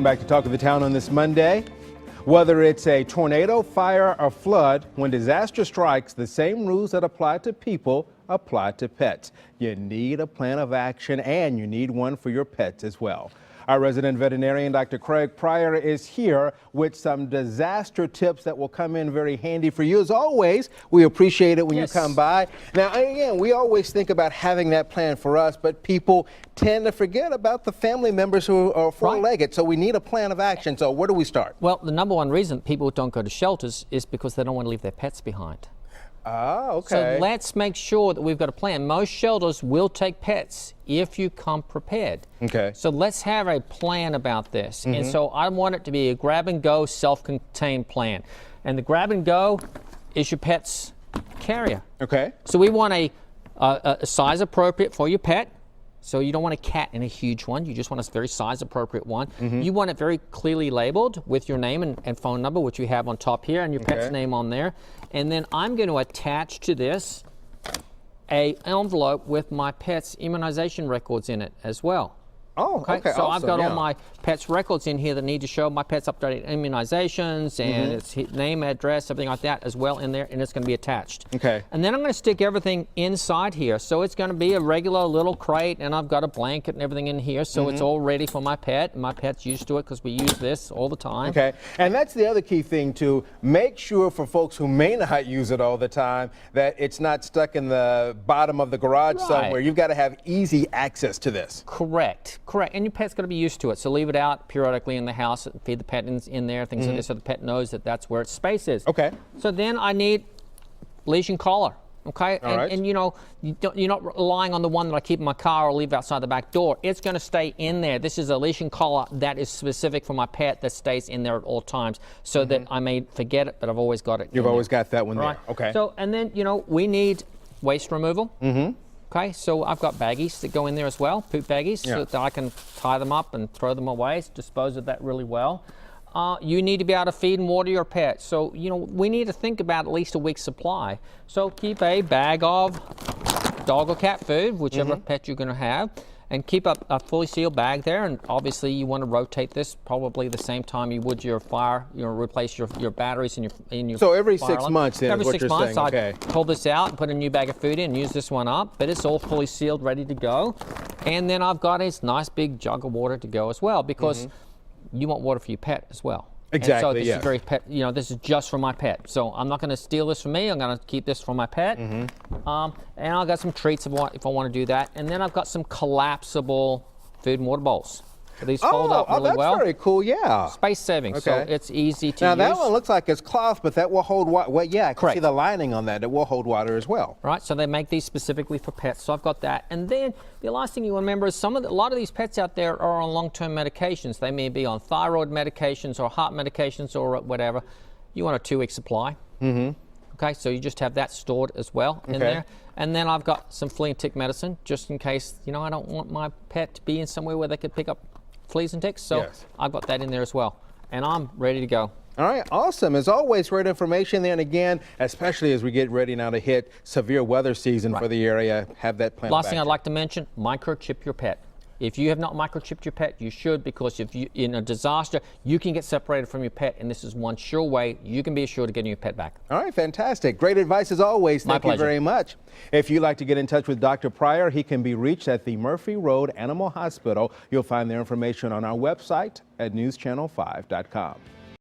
Back to Talk of the Town on this Monday. Whether it's a tornado, fire, or flood, when disaster strikes, the same rules that apply to people apply to pets. You need a plan of action, and you need one for your pets as well. Our resident veterinarian, Dr. Craig Pryor, is here with some disaster tips that will come in very handy for you. As always, we appreciate it when you come by. Now, again, we always think about having that plan for us, but people tend to forget about the family members who are four-legged. So we need a plan of action. So where do we start? Well, the number one reason people don't go to shelters is because they don't want to leave their pets behind. Ah, okay. So let's make sure that we've got a plan. Most shelters will take pets if you come prepared. Okay. So let's have a plan about this. And so I want it to be a grab-and-go, self-contained plan. And the grab-and-go is your pet's carrier. Okay. So we want a size appropriate for your pet. So you don't want a cat in a huge one. You just want a very size-appropriate one. You want it very clearly labeled with your name and phone number, which you have on top here, and your pet's name on there. And then I'm going to attach to this an envelope with my pet's immunization records in it as well. Oh, okay. So awesome, I've got all my pet's records in here that need to show my pet's updated immunizations and its name, address, everything like that as well in there, and it's going to be attached. Okay. And then I'm going to stick everything inside here. So it's going to be a regular little crate, and I've got a blanket and everything in here, so it's all ready for my pet. And my pet's used to it because we use this all the time. Okay. And that's the other key thing, too. Make sure for folks who may not use it all the time that it's not stuck in the bottom of the garage somewhere. You've got to have easy access to this. Correct. Correct. And your pet's got to be used to it. So leave it out periodically in the house, feed the pet in there, things like this, so the pet knows that that's where its space is. Okay. So then I need leash and collar. Okay. And you know, you're not relying on the one that I keep in my car or leave outside the back door. It's going to stay in there. This is a leash and collar that is specific for my pet that stays in there at all times, so that I may forget it, but I've always got it. You've always got that one there. Okay. So, and then, you know, we need waste removal. Okay, so I've got baggies that go in there as well, poop baggies, so that I can tie them up and throw them away, dispose of that really well. You need to be able to feed and water your pet. So, you know, we need to think about at least a week's supply. So keep a bag of dog or cat food, whichever pet you're going to have, and keep a fully sealed bag there. And obviously you want to rotate this probably the same time you would your fire, you know, replace your batteries in your So every fire 6 alarm. months then every is what 6 you're months, saying. Okay. I'd pull this out and put a new bag of food in, use this one up, but it's all fully sealed, ready to go. And then I've got this nice big jug of water to go as well, because you want water for your pet as well. Exactly. And so this is very pet, you know, this is just for my pet. So I'm not going to steal this from me. I'm going to keep this for my pet. And I've got some treats if I want to do that. And then I've got some collapsible food and water bowls. So these fold up really that's well. very cool, yeah. Space saving, so it's easy to now, use. Now that one looks like it's cloth, but that will hold water. Well, yeah, I can Correct. see the lining on that. It will hold water as well. Right, so they make these specifically for pets, so I've got that. And then the last thing you want to remember is a lot of these pets out there are on long-term medications. They may be on thyroid medications or heart medications or whatever. You want a 2-week supply. Okay, so you just have that stored as well in there. And then I've got some flea and tick medicine, just in case, you know, I don't want my pet to be in somewhere where they could pick up fleas and ticks. So I've got that in there as well. And I'm ready to go. All right, awesome. As always, great information there. And again, especially as we get ready now to hit severe weather season for the area, have that plan. Last thing I'd like to mention, microchip your pet. If you have not microchipped your pet, you should, because if you in a disaster, you can get separated from your pet, and this is one sure way you can be assured of getting your pet back. All right, fantastic. Great advice as always. Thank you very much. If you'd like to get in touch with Dr. Pryor, he can be reached at the Murphy Road Animal Hospital. You'll find their information on our website at newschannel5.com.